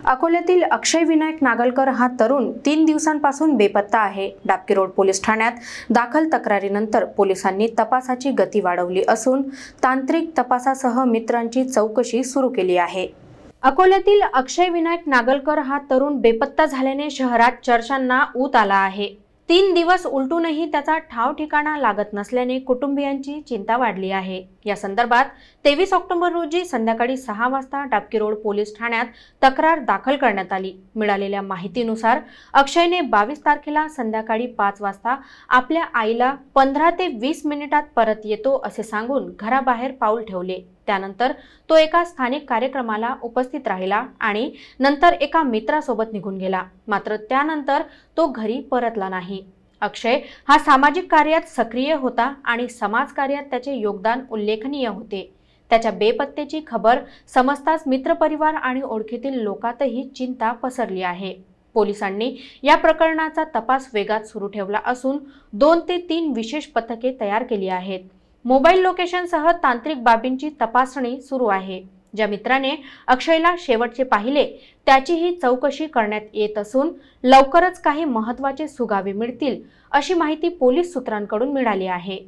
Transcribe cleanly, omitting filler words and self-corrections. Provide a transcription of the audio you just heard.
अकोल्यातील अक्षय विनायक नागलकर हा तरुण 3 दिवसांपासून बेपत्ता आहे। डाबकी रोड पोलीस ठाण्यात दाखल तक्रारीनंतर पोलिसांनी तपासाची गती वाढवली असून तांत्रिक तपासासह मित्रांची चौकशी सुरू केली आहे। अकोल्यातील अक्षय विनायक नागलकर हा तरुण बेपत्ता झाल्याने शहरात चर्चांना ऊत आला आहे। 3 दिवस उलटूनही त्याचा ठाव ठिकाणा लागत नसल्याने कुटुंबियांची चिंता वाढली आहे। या संदर्भात 23 ऑक्टोबर रोजी संध्याकाळी 6 वाजता डाबकी रोड पोलीस ठाण्यात तक्रार दाखल करण्यात आली। मिळालेल्या माहितीनुसार अक्षयने 22 तारखेला संध्याकाळी 5 वाजता आपल्या आईला 15 ते 20 मिनिटात परत येतो असे सांगून घराबाहेर पाऊल ठेवले। त्यानंतर तो एका स्थानिक कार्यक्रमाला उपस्थित राहिला आणि नंतर एका मित्रासोबत निघून गेला। मात्र त्यानंतर तो घरी परतला नाही। अक्षय हा सामाजिक कार्यात सक्रिय होता आणि समाजकार्यात त्याचे योगदान उल्लेखनीय होते। त्याच्या बेपत्तेची खबर समजताच मित्रपरिवार आणि ओळखीतील लोकांतही चिंता पसरली आहे। पोलिसांनी या प्रकरणाचा तपास वेगात सुरू ठेवला असून 2 ते 3 विशेष पथके तयार केली आहेत। मोबाईल लोकेशनसह तांत्रिक बाबींची तपासणी सुरू आहे। ज्या मित्राने अक्षयला शेवटचे पाहिले त्याचीही चौकशी करण्यात येत असून लवकरच काही महत्त्वाचे सुगावे मिळतील अशी माहिती पोलीस सूत्रांकडून मिळाली आहे।